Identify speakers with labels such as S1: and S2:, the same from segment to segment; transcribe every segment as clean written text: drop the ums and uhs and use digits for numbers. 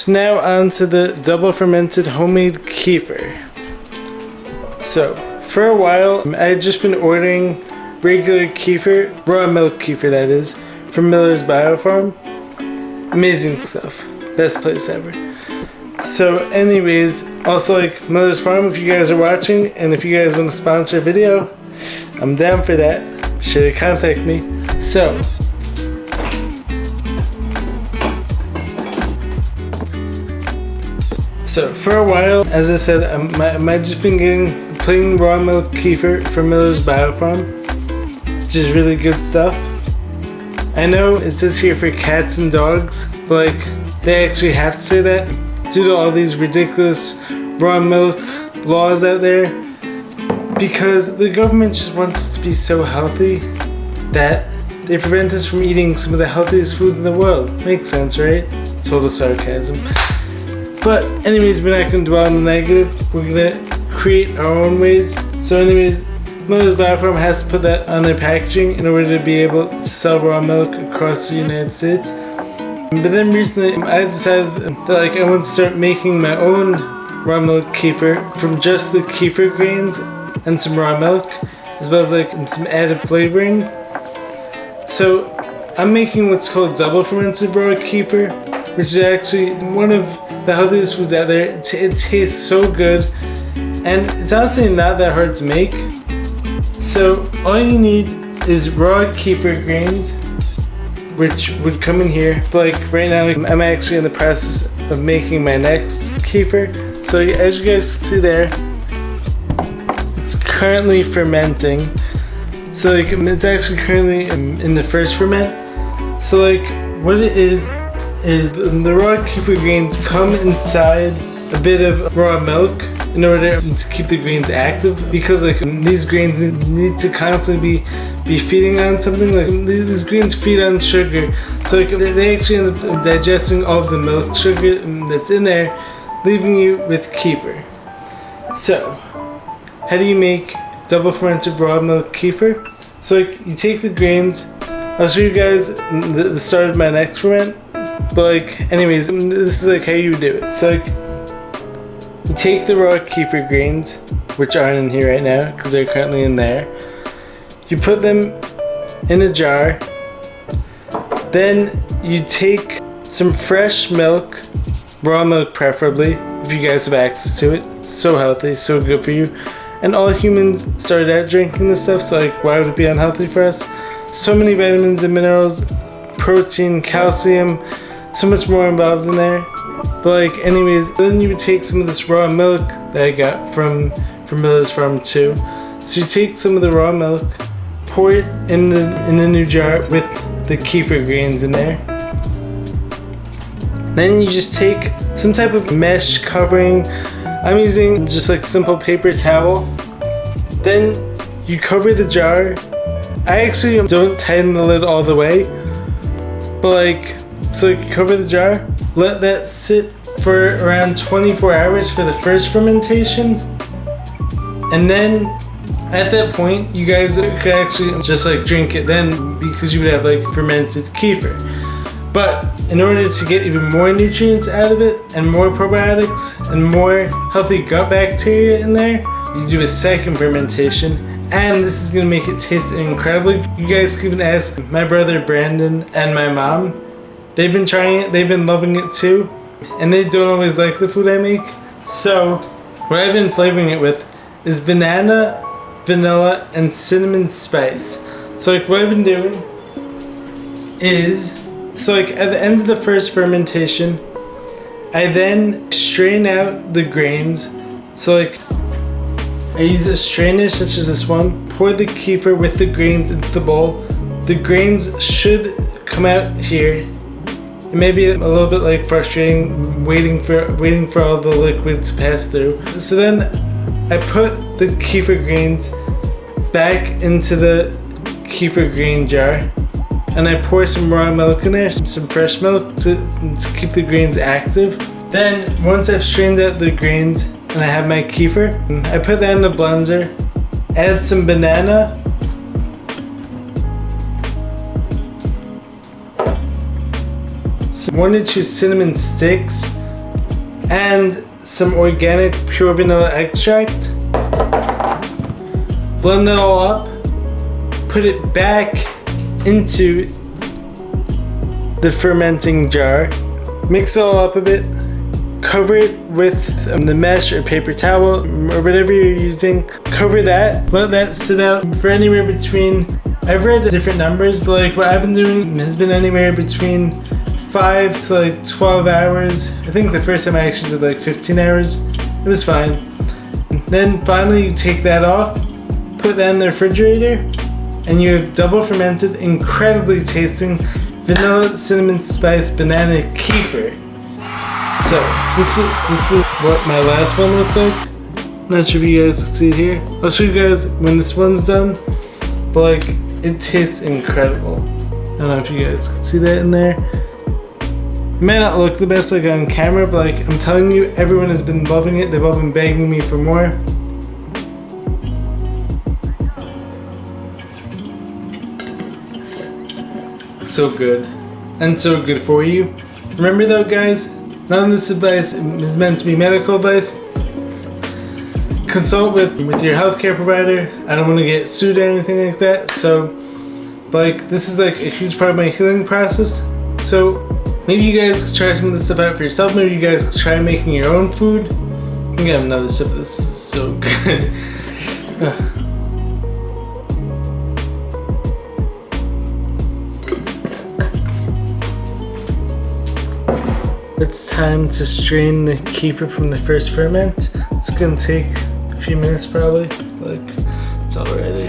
S1: So now on to the double fermented homemade kefir. So for a while I had just been ordering regular kefir, raw milk kefir that is, from Miller's Biofarm. Amazing stuff, best place ever. So anyways, also like Miller's Farm, if you guys are watching and if you guys want to sponsor a video, I'm down for that. Be sure to contact me. So for a while, as I said, I might just been getting plain raw milk kefir from Miller's Biofarm, which is really good stuff. I know it says here for cats and dogs, but like they actually have to say that due to all these ridiculous raw milk laws out there, because the government just wants us to be so healthy that they prevent us from eating some of the healthiest foods in the world. Makes sense, right? Total sarcasm. But anyways, we're not going to dwell on the negative. We're going to create our own ways. So anyways, Miller's Biofarm has to put that on their packaging in order to be able to sell raw milk across the United States. But then recently I decided that like I want to start making my own raw milk kefir from just the kefir grains and some raw milk, as well as like some added flavoring. So I'm making what's called double fermented raw kefir, which is actually one of the healthiest foods out there. It tastes so good, and it's honestly not that hard to make. So all you need is raw kefir grains, which would come in here. But like right now, I'm actually in the process of making my next kefir. So as you guys can see there, it's currently fermenting. So like it's actually currently in the first ferment. So like what it is the raw kefir grains come inside a bit of raw milk in order to keep the grains active, because like these grains need to constantly be feeding on something. Like these grains feed on sugar, so like, they actually end up digesting all of the milk sugar that's in there, leaving you with kefir. So how do you make double fermented raw milk kefir? So like you take the grains. I'll show you guys the start of my next ferment. But like, anyways, this is like how you do it. So like, you take the raw kefir grains, which aren't in here right now because they're currently in there. You put them in a jar. Then you take some fresh milk, raw milk preferably, if you guys have access to it. It's so healthy, so good for you. And all humans started out drinking this stuff, so like, why would it be unhealthy for us? So many vitamins and minerals, protein, calcium, so much more involved in there. But like anyways, then you would take some of this raw milk that I got from Miller's Farm too. So you take some of the raw milk, pour it in the new jar with the kefir grains in there. Then you just take some type of mesh covering. I'm using just like simple paper towel. Then you cover the jar. I actually don't tighten the lid all the way, but like, so you cover the jar, let that sit for around 24 hours for the first fermentation, and then at that point you guys could actually just like drink it then, because you would have like fermented kefir. But in order to get even more nutrients out of it and more probiotics and more healthy gut bacteria in there, you do a second fermentation, and this is going to make it taste incredible. You guys can even ask my brother Brandon and my mom. They've been trying it, they've been loving it too, and they don't always like the food I make. So what I've been flavoring it with is banana, vanilla, and cinnamon spice. So like what I've been doing is, so like at the end of the first fermentation, I then strain out the grains. So like I use a strainer such as this one, pour the kefir with the grains into the bowl. The grains should come out here. It may be a little bit like frustrating waiting for all the liquid to pass through. So then I put the kefir grains back into the kefir grain jar, and I pour some raw milk in there, some fresh milk to keep the grains active. Then once I've strained out the grains and I have my kefir, I put that in the blender, add some banana, some 1 to 2 cinnamon sticks, and some organic pure vanilla extract. Blend it all up, put it back into the fermenting jar, mix it all up a bit, cover it with the mesh or paper towel or whatever you're using. Cover that, let that sit out for anywhere between, I've read different numbers, but like what I've been doing has been anywhere between 5 to like 12 hours. I think the first time I actually did like 15 hours. It was fine. And then finally you take that off, put that in the refrigerator, and you have double fermented, incredibly tasting vanilla, cinnamon spice, banana kefir. So this was what my last one looked like. I'm not sure if you guys can see it here. I'll show you guys when this one's done. But like, it tastes incredible. I don't know if you guys can see that in there. It may not look the best like on camera, but like I'm telling you, everyone has been loving it. They've all been begging me for more. So good, and so good for you. Remember though guys, none of this advice is meant to be medical advice. Consult with your healthcare provider. I don't want to get sued or anything like that. So like, this is like a huge part of my healing process. So maybe you guys could try some of this stuff out for yourself. Maybe you guys could try making your own food. I'm gonna have another sip of this. This is so good. It's time to strain the kefir from the first ferment. It's gonna take a few minutes probably. Like, it's all ready.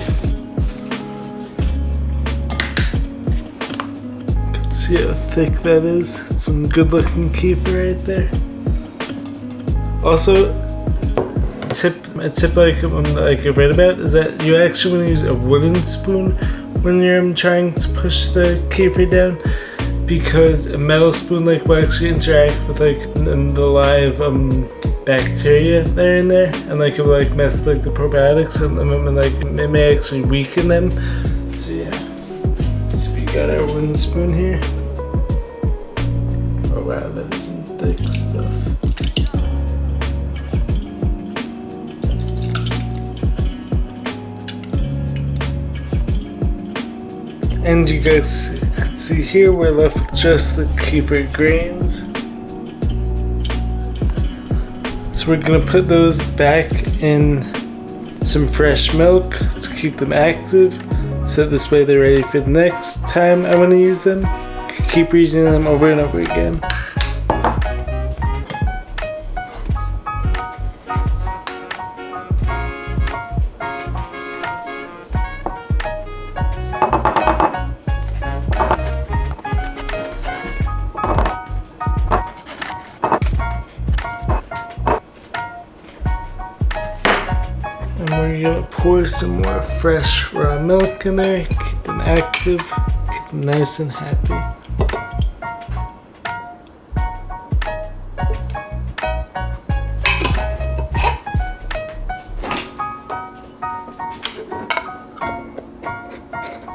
S1: You can see how thick that is. It's some good looking kefir right there. Also, a tip like I read about is that you actually want to use a wooden spoon when you're trying to push the kefir down, because a metal spoon like will actually interact with like the live bacteria that are in there, and like it will like mess with like the probiotics and like it may actually weaken them. So yeah, so we got our wooden spoon here. Oh wow, that's some thick stuff. And you guys can see here we're left with just the kefir grains. So we're gonna put those back in some fresh milk to keep them active, so this way they're ready for the next time I want to use them. Keep using them over and over again. And we're gonna pour some more fresh raw milk in there, keep them active, keep them nice and happy.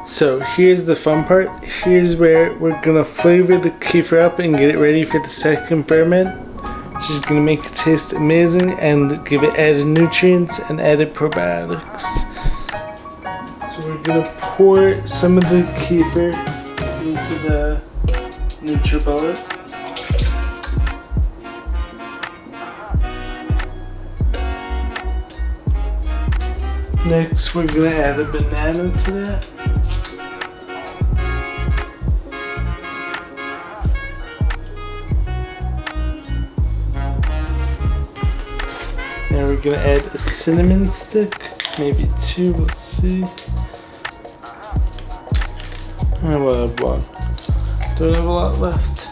S1: So here's the fun part. Here's where we're gonna flavor the kefir up and get it ready for the second ferment. Which is gonna make it taste amazing and give it added nutrients and added probiotics. So we're gonna pour some of the kefir into the NutriBullet. Next, we're gonna add a banana to that. Now we're gonna add a cinnamon stick, maybe 2, we'll see. I will have 1. Don't have a lot left.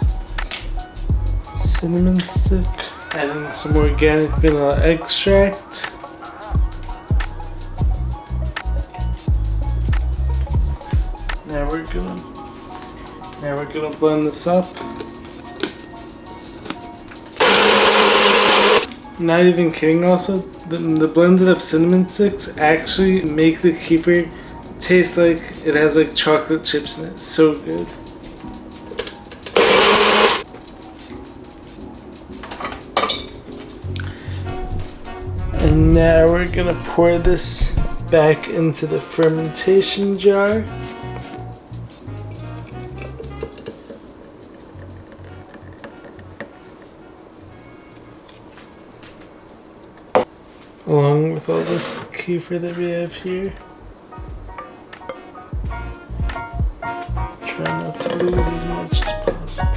S1: Cinnamon stick, adding some organic vanilla extract. Now we're gonna blend this up. Not even kidding also, the blended up cinnamon sticks actually make the kefir taste like it has like chocolate chips in it. So good. Now we're gonna pour this back into the fermentation jar. Along with all this kefir that we have here. Try not to lose as much as possible.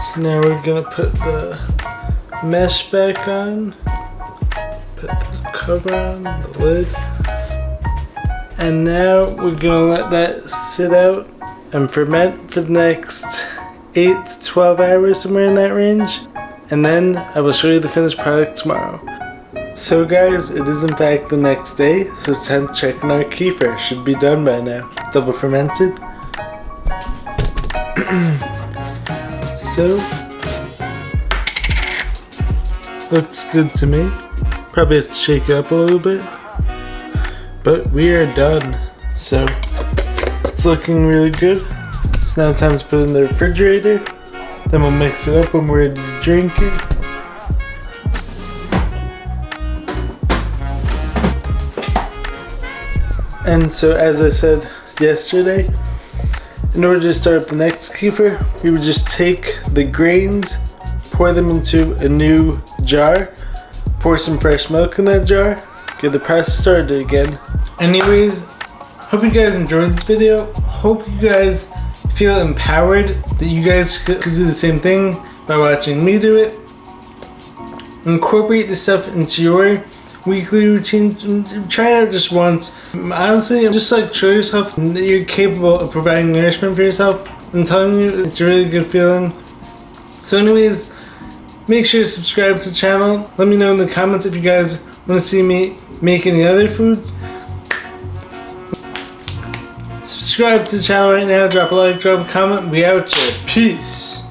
S1: So now we're gonna put the mesh back on, put the cover on, the lid, and now we're gonna let that sit out and ferment for the next 8 to 12 hours, somewhere in that range, and then I will show you the finished product tomorrow. So guys, it is in fact the next day, so it's time to check on our kefir. Should be done by now. Double fermented. So, looks good to me. Probably have to shake it up a little bit, but we are done. So, it's looking really good. So now it's time to put it in the refrigerator. Then we'll mix it up when we're ready to drink it. And so, as I said yesterday, in order to start up the next kefir, we would just take the grains, pour them into a new jar, pour some fresh milk in that jar, get the process started again. Anyways, hope you guys enjoyed this video. Hope you guys feel empowered that you guys could do the same thing by watching me do it. Incorporate this stuff into your weekly routine. Try it out just once. Honestly, just like show yourself that you're capable of providing nourishment for yourself. I'm telling you, it's a really good feeling. So anyways, make sure to subscribe to the channel. Let me know in the comments if you guys want to see me make any other foods. Subscribe to the channel right now, drop a like, drop a comment. We out here. Peace.